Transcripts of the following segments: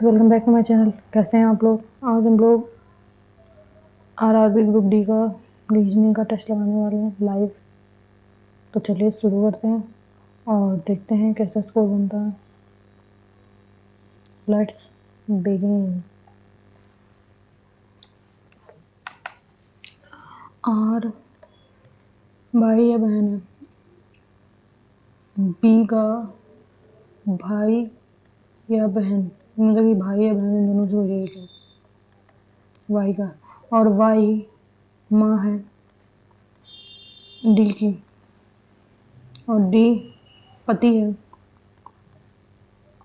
Welcome back to my channel. कैसे हैं आप लोग? आज हम लोग आरआरबी ग्रुप डी का रीजनिंग का टेस्ट लगाने वाले हैं लाइव। तो चलिए शुरू करते हैं और देखते हैं कैसा स्कोर बनता है। Let's begin. आर भाई या बहन है, बी का भाई या बहन, मतलब कि भाई या बहन इन दोनों से हो जाएगी वाई का, और वाई माँ है डी की, और डी पति है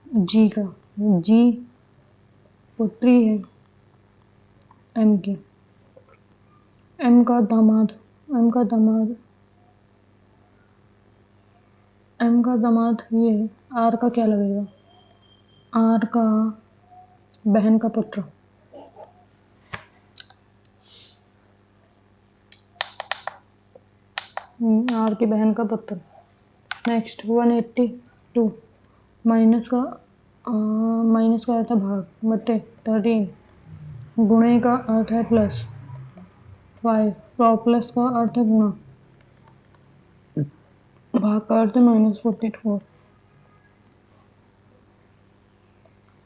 जी का, जी पुत्री है एम की, एम का दामाद, एम का दामाद, एम का दामाद ये है। आर का क्या लगेगा? आर का बहन का पुत्र, आर की बहन का पुत्र। नेक्स्ट 182 माइनस का अर्थ है भाग, बटे 13, गुणे का अर्थ है प्लस 5, और प्लस का अर्थ है गुणा, भाग का अर्थ है -44।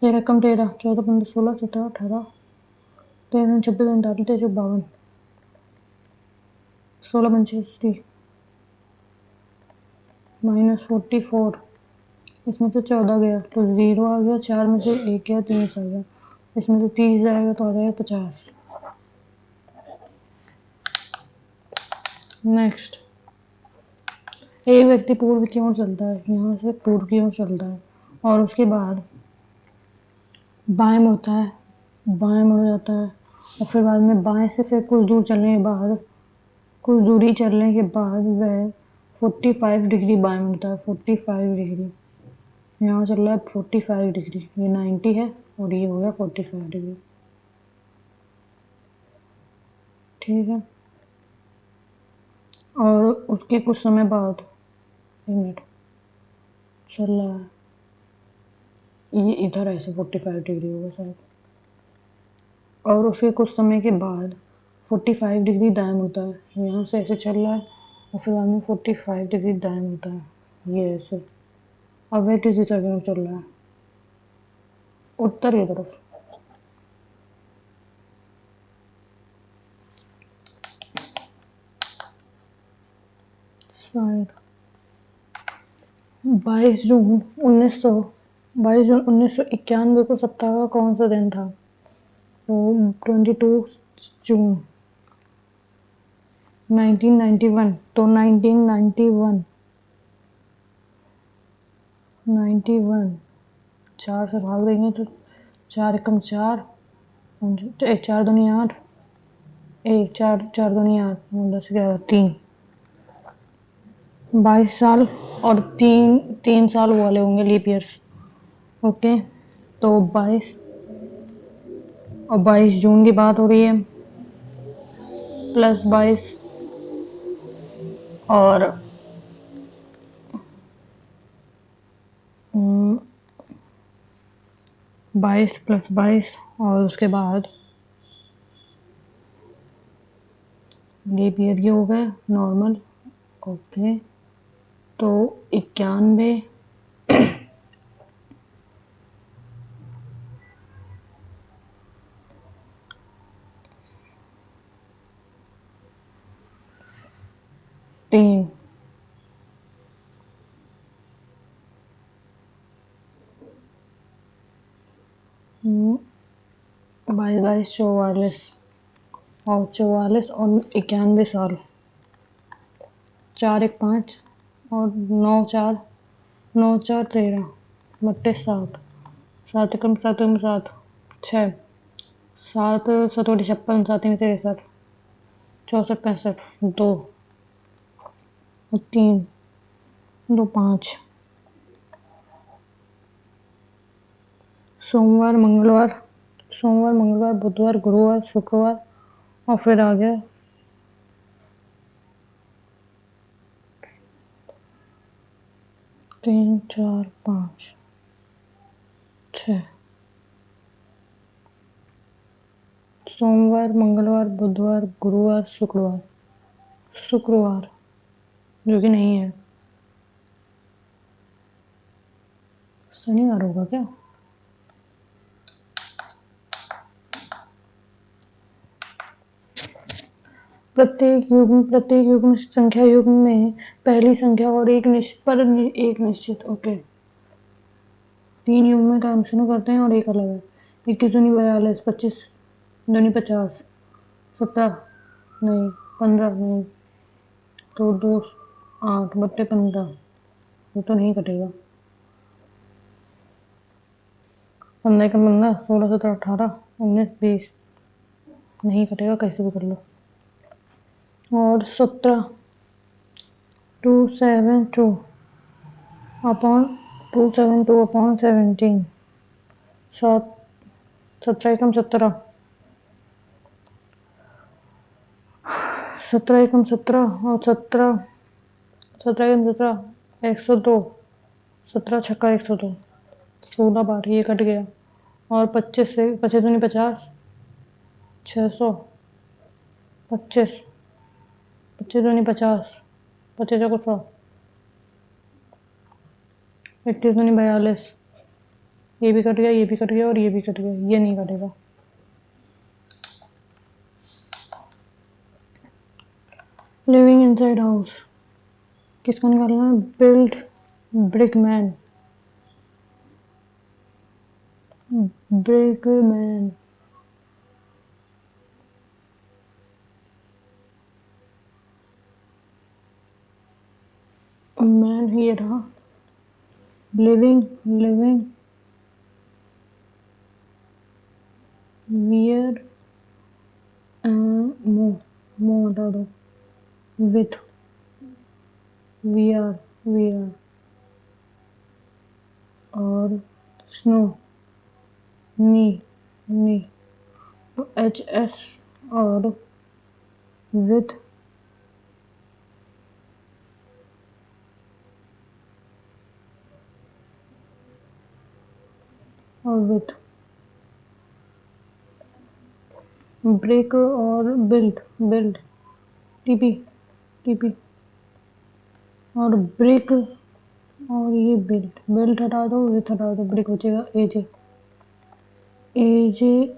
तेरह कम 13, 14 15 16 17 18, 13 26 39 23 52, 16 65, -44, इसमें से 14 गया तो 0 आ गया, 4 में से 1 गया 30 आ गया, इसमें से 30 जाएगा तो आ जाएगा 50। नेक्स्ट, एक व्यक्ति पूर्व की ओर चलता है, यहाँ से पूर्व की ओर चलता है और उसके बाद बाएं मुड़ता है, बाएं मुड़ जाता है, और फिर बाद में बाएं से फिर कुछ दूर चलने के बाद, कुछ दूरी चलने के बाद वह 45 डिग्री बाएं मुड़ता है। 45 डिग्री, यहाँ चल रहा है 45 डिग्री, ये 90 है और ये हो गया 45 डिग्री। ठीक है, और उसके कुछ समय बाद, एक मिनट चल रहा है, ये इधर ऐसे 45 डिग्री होगा शायद, और उसके कुछ समय के बाद 45 डिग्री दाएं मुड़ता है, यहाँ से ऐसे चल रहा है और फिर बाद में 45 डिग्री दाएं मुड़ता है, ये ऐसे। अब वह किस दिशा की ओर चल रहा है? उत्तर की तरफ। शायद 22 जून 1991 को सप्ताह का कौन सा दिन था? तो 22 जून 1991, तो 1991 4 से भाग देंगे तो 4 एकम 4, 4 दूनी 8, 4 दूनी 8, 10 11 3, 22 साल और 3 साल वो वाले होंगे लीप ईयर्स। ओके, तो 22 और 22 जून की बात हो रही है, +22 और 22 + 22 और उसके बाद लीप ईयर ये हो गए नॉर्मल। ओके, तो 91 3 22 22 44 और 44 और 91 साल, 4 1 5 और 9 4 9 4 13 बट्टे 7, 7 एकम 7 एकम 7 6, 7 7 56 7 63 64 65 2 3 2 5, सोमवार मंगलवार बुधवार गुरुवार शुक्रवार और फिर आ गया 3 4 5 6 सोमवार, मंगलवार, बुधवार, गुरुवार, शुक्रवार। शुक्रवार जो कि नहीं है, शनिवार होगा क्या? प्रत्येक युग्म संख्या युग्म में पहली संख्या और एक निश्चित। ओके, 3 युग्म में काम शुरू करते हैं और एक अलग है। 21 दूनी 42, 25 दूनी 50, 17 नहीं, 15 नहीं, तो 2 8 बट्टे 15, वो तो नहीं कटेगा। 15 का 15, 16 17 18 19 20 नहीं कटेगा, कैसे भी कर लो। और 17 272 अपॉन 272 अपॉन 17, 17 एकम 17, 17 एकम 17 और 17 एकम 17 102, 17 छक्का 102, 16 बार ये कट गया। और 25 से 25 दूनी 50, 600, 25 25 दूनी 50, 25 को 100, 21 दूनी 42, ये भी कट गया, ये भी कट गया और ये भी कट गया, ये नहीं कटेगा। लिविंग इनसाइड हाउस किसका निकालना है? बिल्ड ब्रिकमैन, ब्रिकमैन मैन ये रहा। लिविंग वियर मो हटा दो, विथ वी आर और स्नो नी तो HS और विथ ब्रेक और बिल्ड TP और ब्रेक और ये बिल्ड हटा दो, विथ हटा दो, ब्रेक बचेगा AJ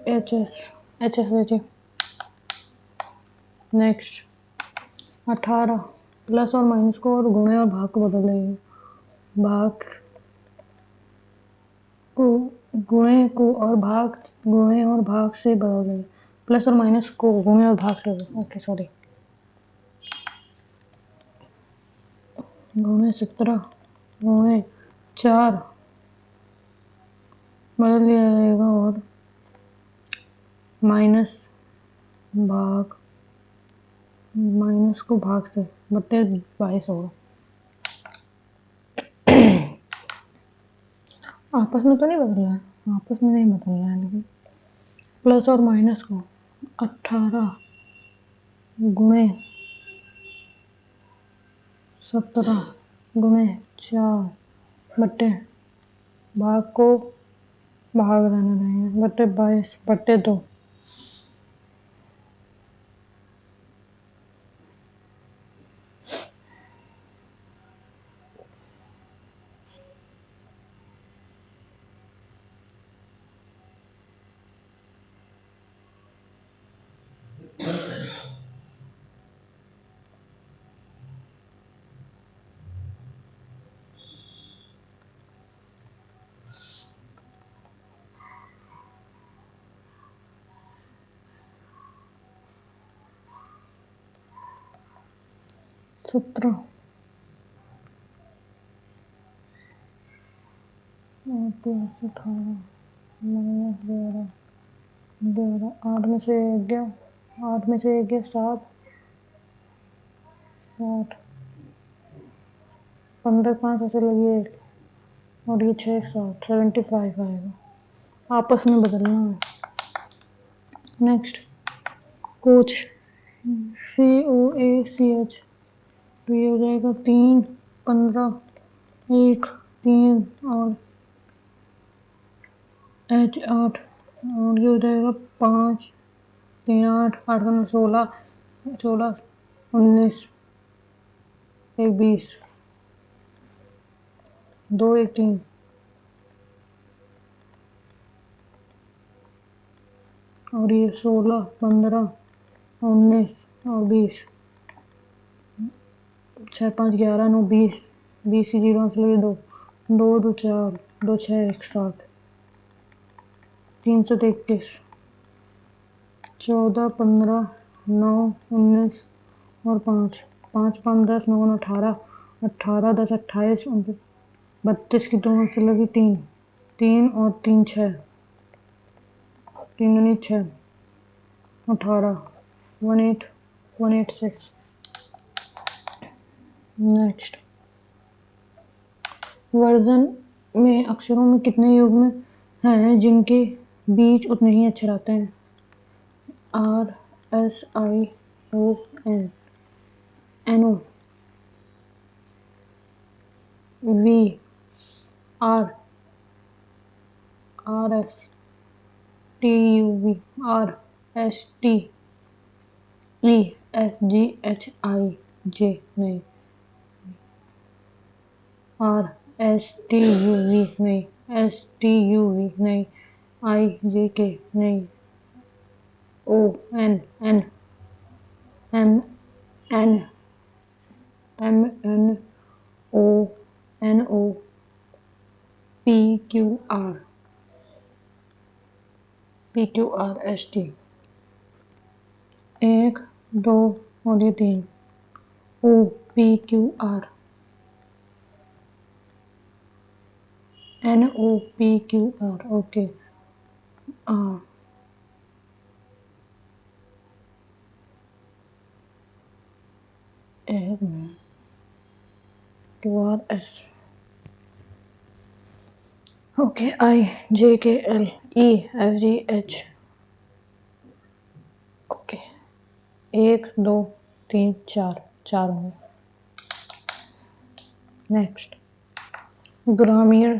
HS। नेक्स्ट 18 प्लस और माइनस को और गुणे और भाग को बदल देंगे। भाग को गुणे और भाग से बदल देंगे। प्लस और माइनस को गुणे और भाग से, ओके सॉरी, गुणे 17 गुणे 4 बदल दिया जाएगा और माइनस को भाग से बट्टे 22 होगा। आपस में तो नहीं बदल रहा है, आपस में नहीं बदल रहा है, लेकिन प्लस और माइनस को 18 गुणे 17 गुणे 4 बट्टे भाग को भाग रहने देंगे, बट्टे 22 बट्टे 2। सत्रह 18 8 में से 1 गया, 8 में से 1 गया 7 8 15 5 ऐसे लगी 1 और ये 6 7 75 आएगा। आपस में बदलना है। नेक्स्ट कोच COACH तो ये हो जाएगा 3 15 1 3 और H 8 और ये हो जाएगा 5 3 8 8 9 16 16 19 1 20 2 1 3 और ये 16 15 19 और 20 6 5 11 9 20 20 की 0 से लगे 2 2 2 4 2 6 1 7 321 14 15 9 19 और 5 5 5 10 9 18 18 10 28 32 की 2 से लगी 3 3 और 3 6 3 दूनी 6 18 18 186। नेक्स्ट, वर्जन में अक्षरों में कितने युग्म हैं जिनके बीच उतने ही अक्षर आते हैं? R S I O N N O V R R S T U V R S T E F G H I J नहीं, R S T U V नहीं, एस टी यू वी नहीं, I J K नहीं, O N N M N M N O N O P Q R S T. 1 2 और ये 3 O P Q R N O P Q R okay. R Q R S okay. I J K L E F G H okay. 1 2 3 4 4 होंगे। Next, ग्रामीण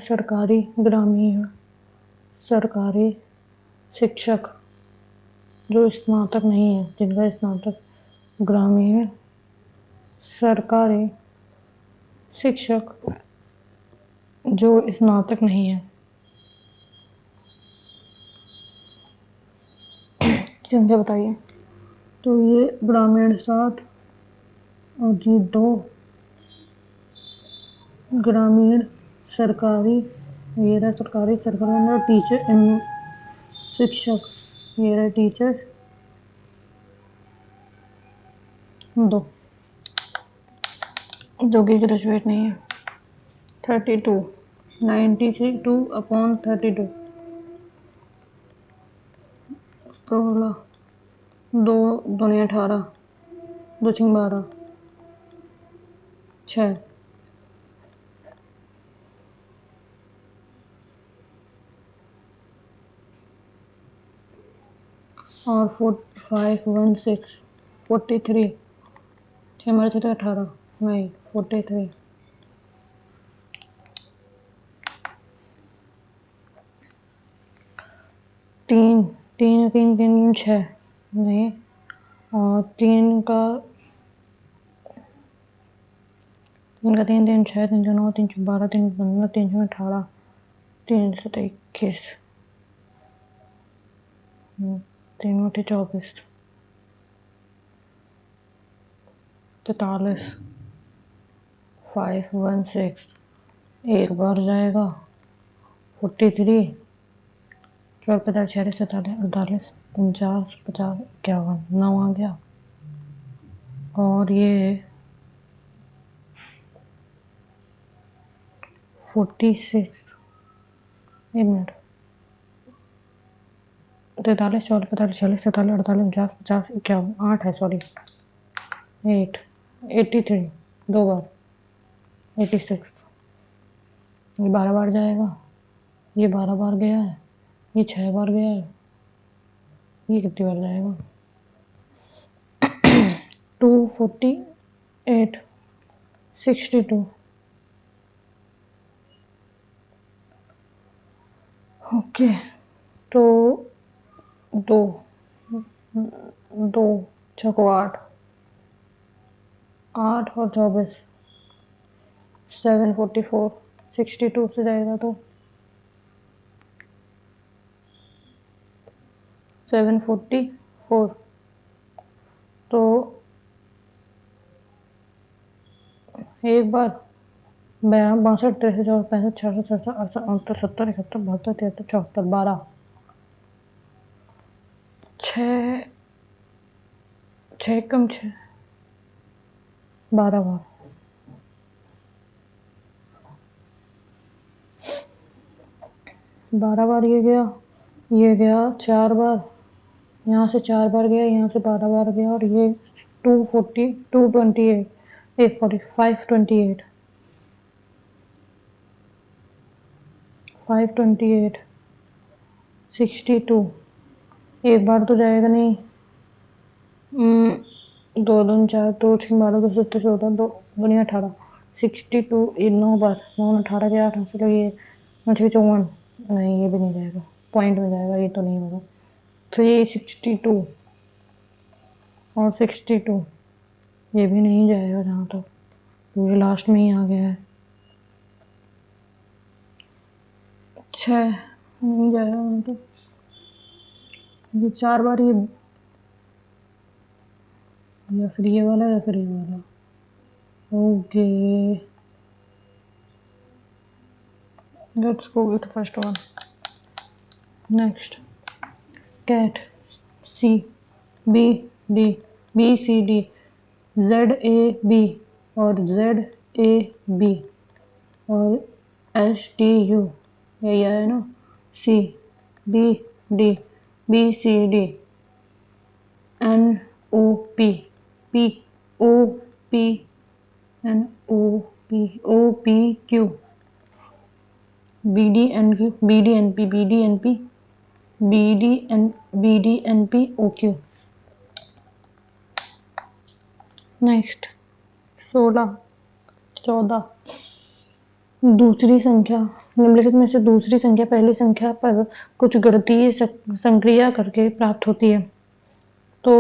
सरकारी शिक्षक जो स्नातक नहीं है, जिनका स्नातक, ग्रामीण सरकारी शिक्षक जो स्नातक नहीं है, संख्या बताइए। तो ये ग्रामीण 7 और जी 2, ग्रामीण सरकारी, ये रहा सरकारी अंदर टीचर शिक्षक, ये रहा टीचर 2 जो कि ग्रेजुएट नहीं है। 32 92 अपॉन 32 16 2 दूनी 18 2 6 12 6 और 45 16 43 6 मारे 6 18 नहीं 43 3 3 3 3 6 नहीं, और 3 का 3 3 6 3 9 3 12 3 15 3 18 3 21 3 24 43 5 16 एक बार जाएगा 43 12 45 46 47 48 49 50 51 9 आ गया। और ये 46 एक मिनट 43 44 45 46 47 48 49 50 51 8 है, सॉरी 8 83 2 बार 86 ये 12 बार जाएगा, ये 12 बार गया है, ये 6 बार गया है, ये कितनी बार जाएगा 248 62 ओके। तो 2 2 6 8, 8 और 24, 744, 62 से जाएगा तो 744, तो एक बार 62, 63, 64, 65, 66, 67, 68, 69, 70, 71, 72, 73, 74, 12, 6 6 कम 6, 12 बार, 12 बार ये गया 4 बार, यहाँ से 4 बार गया, यहाँ से 12 बार गया, और ये 240, 228, 528, 528, 62, एक बार तो जाएगा नहीं। 2 दूनी 4, 2 6 12, 2 7 14, 2 दूनी 18, 62, ये 9 बार, 9 18 के 8, चलो ये 9 54, नहीं ये भी नहीं जाएगा, पॉइंट में जाएगा, ये तो नहीं होगा। 362 और 62, ये भी नहीं जाएगा जहाँ तक, तो ये लास्ट में ही आ गया है। 6 नहीं जाएगा वहाँ तक, ये 4 बार, ये या फिर ये वाला या फिर ये वाला। Okay, let's go with first one. Next, cat, C B D, B C D, Z A B और जेड ए बी और एस टी यू, यही है ना, C B D, B C D, N O P, P O P, N O P, O P Q, B D N Q, B D N P, B D N P, B D N P O Q. Next, 16, 14, दूसरी संख्या, निम्नलिखित में से दूसरी संख्या पहली संख्या पर कुछ गणितीय संक्रिया करके प्राप्त होती है, तो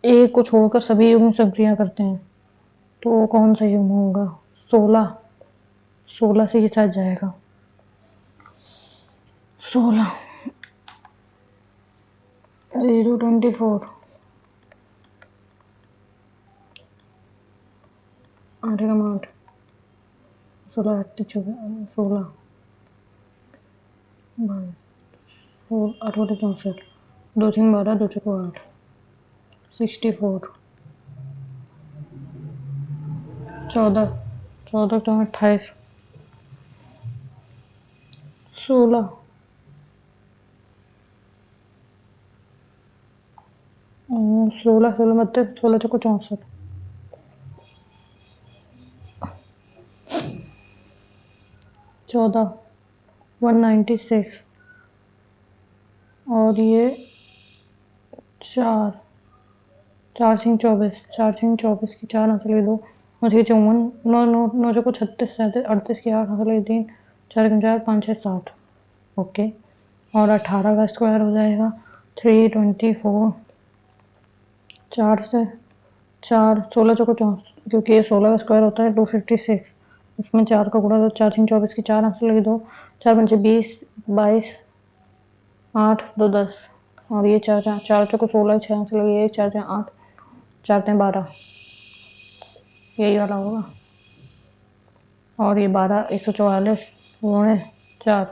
एक को छोड़कर सभी युग्म संक्रिया करते हैं, तो कौन सा युग्म होगा? 16, 16 से ये साथ जाएगा, 16, 0 24, 8 का 8, 16 8 16, 8 64, 2 3 12, 2 4 8, 64, 14, 14 28, 16, 16 16 32, 16 64, 14, 196, और ये 4, 4 सिंह 24, 4 सिंह 24 की 4 हंस ले 2, 9 छः 54, 9 9 9 को 36, 37, 38 की 8 हंस ले 3, 4 4 5 6 7, ओके, और 18 का स्क्वायर हो जाएगा 324, 4 से 4, 16 चौको 64, क्योंकि ये 16 का स्क्वायर होता है 256, उसमें 4 का गुणा, तो 4 सिंह 24 की 4 हंस लगे 2, 4 5 20, 22, 8 2 10, और ये 4 4 चौको 16, 6 हंस लगे, ये 4 8, 4 12, यही वाला होगा, और ये 12 144 गुणे 4,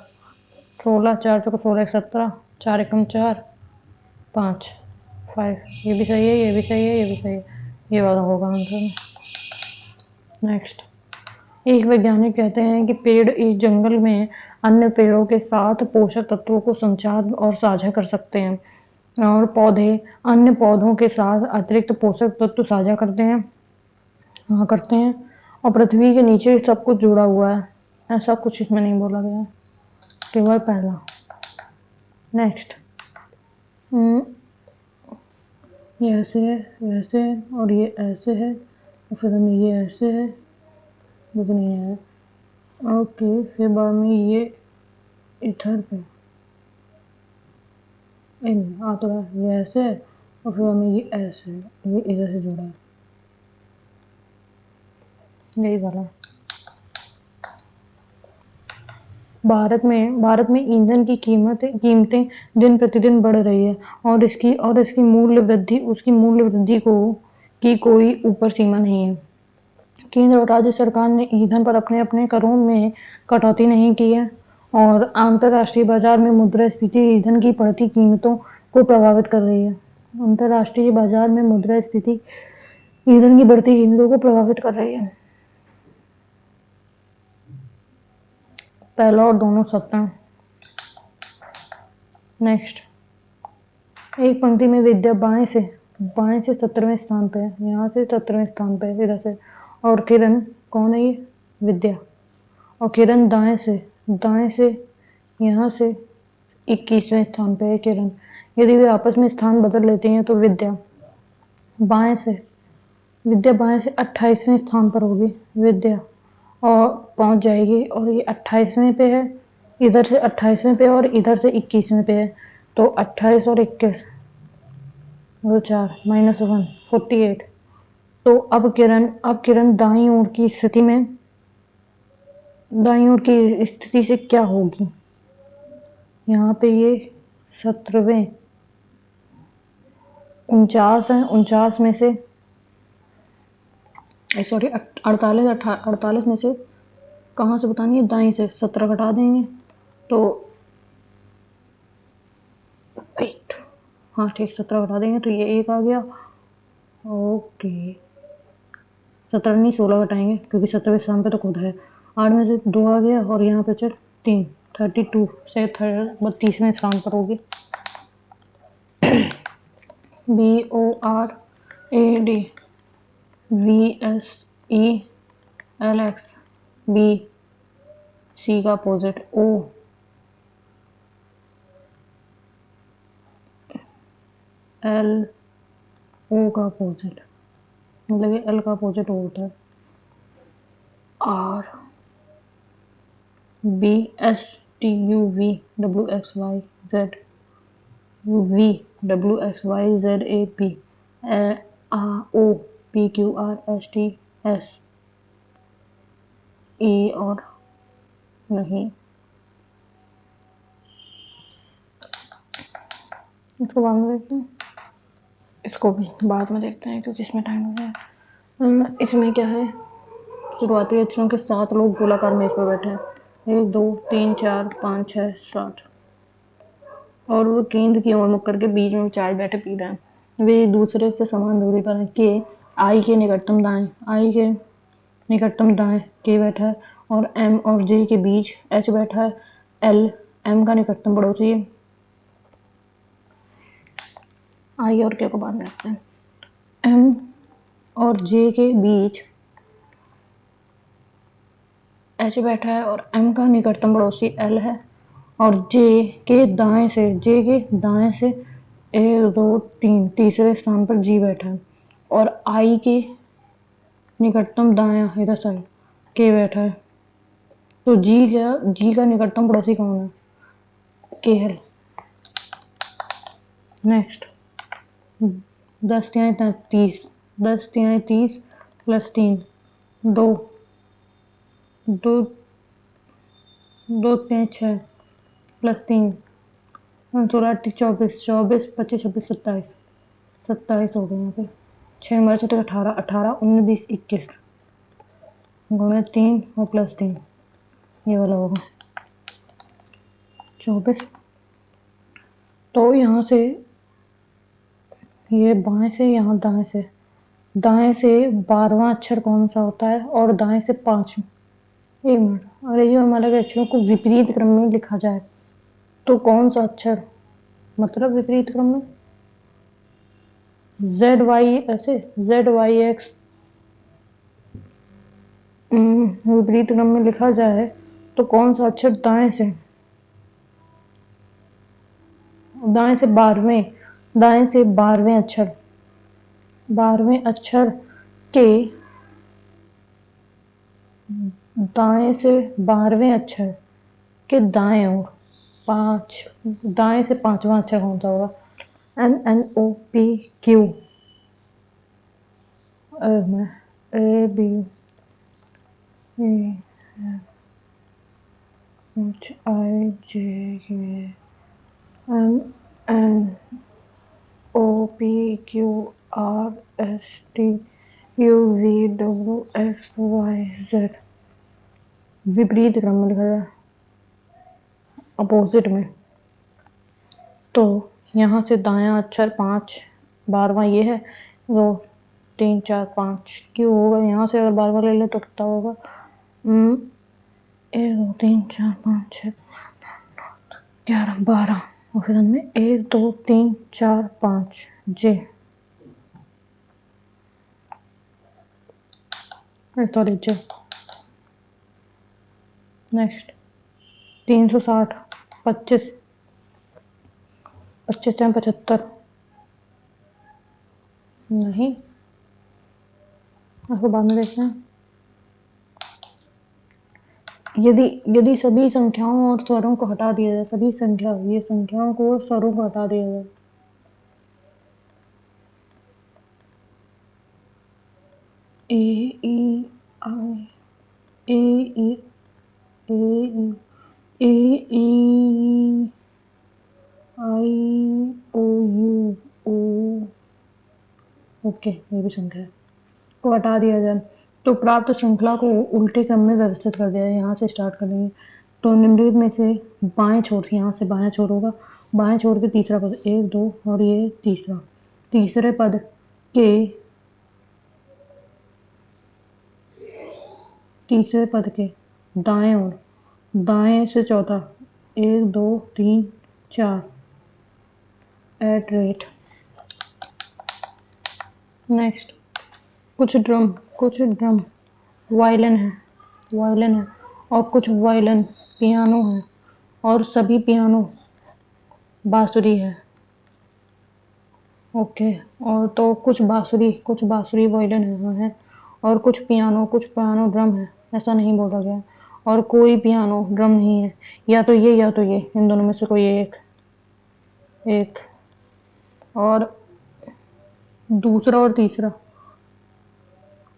16, 4 चौको 16 17, 4 एकम 4, 5, 5, ये भी सही है, ये भी सही है, ये भी सही है, ये वाला होगा आंसर। नेक्स्ट, एक वैज्ञानिक कहते हैं कि पेड़ इस जंगल में अन्य पेड़ों के साथ पोषक तत्वों को संचार और साझा कर सकते हैं, और पौधे अन्य पौधों के साथ अतिरिक्त पोषक तत्व साझा करते हैं, हाँ करते हैं, और पृथ्वी के नीचे सब कुछ जुड़ा हुआ है, ऐसा कुछ इसमें नहीं बोला गया है, केवल पहला। नेक्स्ट, ये ऐसे है, वैसे है, और ये ऐसे है, और फिर हमें ये ऐसे है, वो भी नहीं है, ओके, फिर बाद में ये इधर पे आ तो है, ये ऐसे है, और फिर हमें ये एस है, ये इधर से जुड़ा है, यही वाला। भारत में ईंधन की कीमतें दिन प्रतिदिन बढ़ रही है और इसकी मूल्य वृद्धि को की कोई ऊपर सीमा नहीं है। केंद्र और राज्य सरकार ने ईंधन पर अपने अपने करों में कटौती नहीं की है और अंतर्राष्ट्रीय बाजार में मुद्रास्फीति ईंधन की बढ़ती कीमतों को प्रभावित कर रही है। अंतर्राष्ट्रीय बाजार में मुद्रास्फीति ईंधन की बढ़ती कीमतों को प्रभावित कर रही है। पहला और दोनों सत्य। नेक्स्ट, एक पंक्ति में विद्या बाएं से 17वें स्थान पे है, यहाँ से 17वें स्थान पे है, इधर से। और किरण कौन है? ये विद्या। और किरण दाएं से यहाँ से 21वें स्थान पे है किरण। यदि वे आपस में स्थान बदल लेते हैं तो विद्या बाएं से 28वें स्थान पर होगी विद्या, और पहुंच जाएगी। और ये 28वें पे है, इधर से 28वें पे और इधर से 21वें पे है, तो 28 और 21 और 4 -1 48। तो अब किरण दाईं ओर की स्थिति से क्या होगी? यहाँ पे ये 17वें 49 है, 49 में से सॉरी 48 में से कहाँ से बतानी है? दाईं से 17 घटा देंगे तो वेट, हाँ ठीक, 17 घटा देंगे तो ये 1 आ गया। ओके, 17 नहीं 16 घटाएंगे क्योंकि 17वें स्थान पे तो खुद है। 8 में से 2 आ गया और यहाँ पे चल 3 32 से 32वें स्थान पर होगी। BORAD VSELX B C का अपोजिट O L O का अपोजिट, मतलब ये L का अपोजिट O होता है। R B S T U V W X Y Z V W X Y Z A P O P Q R S T S E और नहीं, इसको बाद में देखते हैं, इसको भी बाद में देखते हैं क्योंकि इसमें टाइम हो गया। इसमें क्या है, शुरुआती अक्षरों के 7 लोग गोलाकार मेज पर बैठे हैं, 1 2 3 4 5 6 7, और वो केंद्र की ओर मुख करके बीच में चाय बैठे पी रहे हैं। वे एक दूसरे से समान दूरी पर हैं। आई के निकटतम दाएं के बैठा है और एम और जे के बीच एच बैठा है। एल एम का निकटतम पड़ोसी है। आई और के को बाद में रखते हैं। एम और जे के बीच एच बैठा है और एम का निकटतम पड़ोसी एल है। और जे के दाएं से 1 2 3 तीसरे स्थान पर जी बैठा है और आई के निकटतम दायां इधर साइड के बैठा है। तो जी का निकटतम पड़ोसी कौन है? के है। नेक्स्ट, 10 तिहाई 30 प्लस 3 2 2 2 तिहाई 6 प्लस 3 16 24 24 25 26 27 हो गए यहाँ पे। 6 बार 6 18 18 19 20 21 गुणे 3 और प्लस 3, ये वाला होगा 24। तो यहाँ से ये बाएं से, यहाँ दाएं से 12वां अक्षर कौन सा होता है और दाएं से 5। एक मिनट, अरे ये हमारे अक्षरों को विपरीत क्रम में लिखा जाए तो कौन सा अक्षर, मतलब विपरीत क्रम में Z Y ऐसे Z Y X विपरीत क्रम में लिखा जाए तो कौन सा अक्षर दाएं से 12वें अक्षर के दाएं से 12वें अक्षर के दाएं ओर 5, दाएं से 5वां अक्षर कौन सा होगा? NNOPQ, ABCDEFGHIJKLMNOPQRSTUVWXYZ। विपरीत क्रम में लिखा है, अपोजिट में। तो यहाँ से दायां अक्षर 5, 12वां ये है, 2 3 4 5 क्यों होगा। यहाँ से अगर 12वां ले ले तो कितना होगा, 1 2 3 4 5 6 11 12, ऑप्शन में 1 2 3 4 5 जे, सॉरी जे। नेक्स्ट 360, 25 25 75 नहीं, आपको बाद में देखते हैं। यदि सभी संख्याओं और स्वरों को हटा दिया जाए, सभी संख्याओं को और स्वरों को हटा दिया जाए, ए ई आई ए ई आई ओ यू ओ, ओके, ये भी संख्या है, को हटा दिया जाए तो प्राप्त श्रृंखला को उल्टे क्रम में व्यवस्थित कर दिया जाए। यहाँ से स्टार्ट करेंगे तो निम्नलिखित में से बाएं छोर, यहाँ से बाएं छोर होगा, बाएं छोर के तीसरा पद 1 2 और ये तीसरा, तीसरे पद के दाएं ओर, दाएं से चौथा 1 2 3 4 @ नेक्स्ट कुछ ड्रम वायलिन है और कुछ वायलिन पियानो है और सभी पियानो बांसुरी है, ओके। और तो कुछ बांसुरी वायलिन है और कुछ पियानो ड्रम है, ऐसा नहीं बोला गया। और कोई पियानो ड्रम नहीं है, या तो ये इन दोनों में से कोई एक और दूसरा और तीसरा,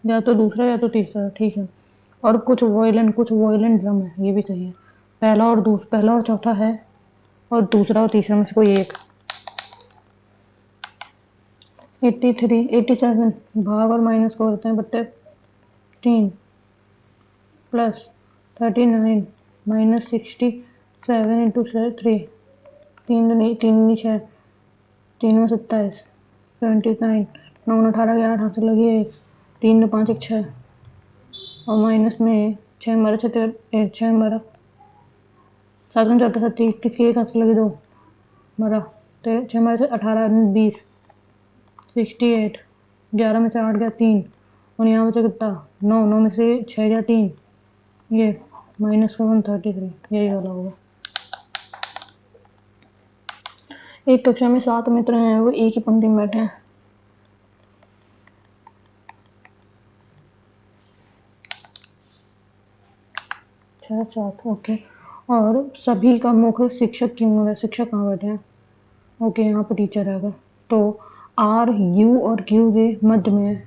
या तो दूसरा या तो तीसरा, ठीक है। और कुछ वायलिन ड्रम है, ये भी सही है। पहला और चौथा है और दूसरा और तीसरा में से कोई एक। 83 87 भाग और माइनस को करते हैं, बट्टे 3 प्लस 39 माइनस 67 इंटू 3, 3 दूनी 6, 3 में 27, 79, 9 18 11 18 लगी 1, 3 5 1 6 और माइनस में 6 12 6 6 12 7 14 7 21 की 1 हाथ से लगी 2 12 6 12 18 20 68, 11 में से 8 गया 3 और यहाँ बचा कितना 9, 9 में से 6 गया 3, ये -133, यही वाला होगा। एक कक्षा में 7 मित्र हैं, वो एक ही पंक्ति में बैठे हैं। 6 7, ओके। और सभी का मुख्य शिक्षक क्यों है, शिक्षक कहाँ बैठे हैं, ओके, यहाँ पर टीचर है। तो R U और Q के मध्य में है,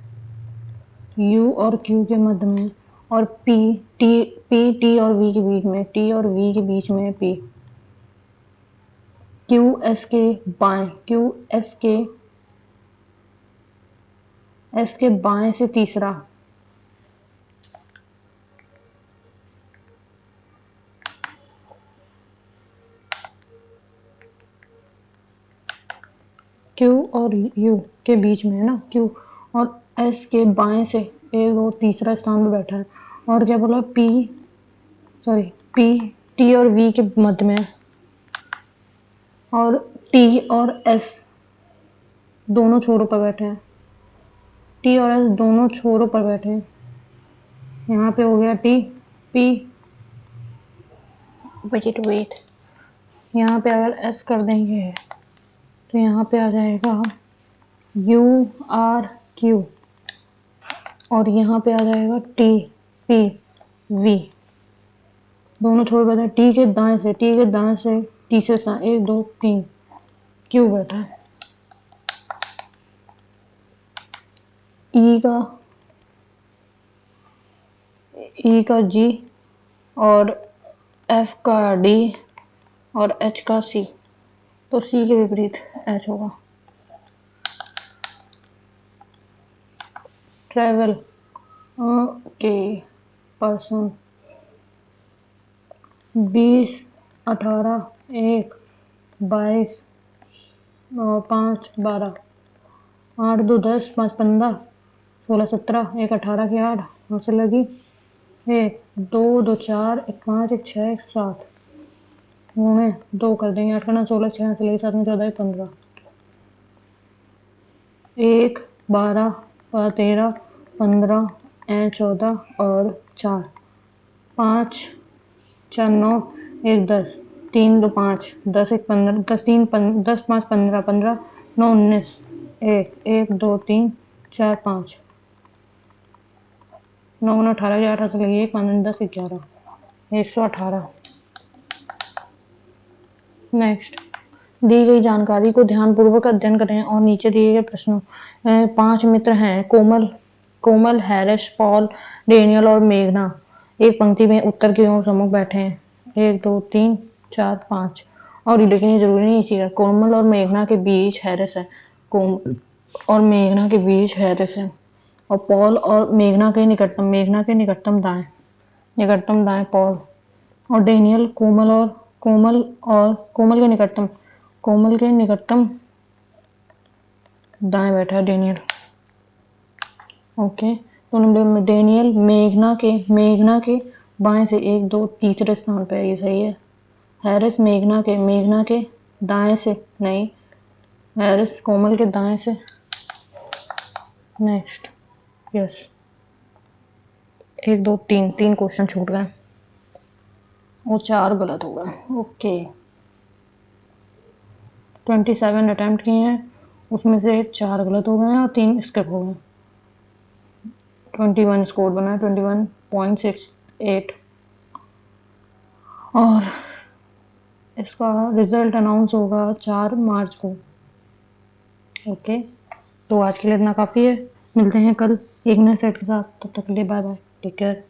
U और Q के मध्य में, और P T और V के बीच में, T और V के बीच में P, Q S के बाएं, Q S के बाएं से तीसरा, Q और U के बीच में है ना, Q और S के बाएं से एक वो तीसरा स्थान में बैठा है। और क्या बोला, P T और V के मध्य में है, और T और S दोनों छोरों पर बैठे हैं, T और S दोनों छोरों पर बैठे हैं। यहाँ पे हो गया T P, वेट, यहाँ पे अगर S कर देंगे तो यहाँ पे आ जाएगा U R Q, और यहाँ पे आ जाएगा T P V, दोनों छोड़ बैठे। T के दाएं से तीसरे स्थान 1 2 3 Q बैठा है। ई का जी और एफ का डी और एच का सी, तो सी के विपरीत एच होगा। ट्रेवल ओके पर्सन 20, 18, 1, 22 और 5, 12, 8, 2, 10, 5, 15, 16, 17, 1, 18 की 8 यहाँ से लगी 1, 2, 2, 4, 1, 5, 1, 6, 1, 7 उन्हें 2 कर देंगे 8 का 16, 6 से लगी 7 में 14, 15, 1, 12, 13, 15, 14 और 4, 5, 4, 9, 1, 10, 3, 2, 5, 10, 1, 15, 10, 3, 10, 5, 15, 15, 9, 19, 1, 1, 2, 3, 4, 5, 9, 18, 18 से लगी 1, 5, 10, 11, 118। नेक्स्ट, दी गई जानकारी को ध्यानपूर्वक अध्ययन करें और नीचे दिए गए प्रश्नों 5 मित्र हैं कोमल, हैरिस, पॉल, डेनियल और मेघना एक पंक्ति में उत्तर की ओर सम्मुख बैठे हैं 1, 2, 3, 4, 5 और लेकिन ये जरूरी नहीं चाहिए। कोमल और मेघना के बीच हैरिस है, कोमल और मेघना के बीच हैरिस है और पॉल और मेघना के निकटतम दाएं पॉल और डेनियल कोमल के निकटतम दाएं बैठा है डेनियल। ओके, तो नंबर डेनियल मेघना के बाएं से 1, 2 तीसरे स्थान पे है, ये सही है। हैरिस मेघना के दाएं से नहीं, हैरिस कोमल के दाएं से। नेक्स्ट, यस 1, 2, 3 क्वेश्चन छूट गए और 4 गलत हो गए। ओके, 27 अटेम्प्ट किए हैं, उसमें से 4 गलत हो गए हैं और 3 स्किप हो गए। 21 स्कोर बना है, 21.68 और इसका रिजल्ट अनाउंस होगा 4 मार्च को। ओके, तो आज के लिए इतना काफ़ी है, मिलते हैं कल एक नए सेट के साथ, तब तक के लिए बाय बाय, टेक केयर।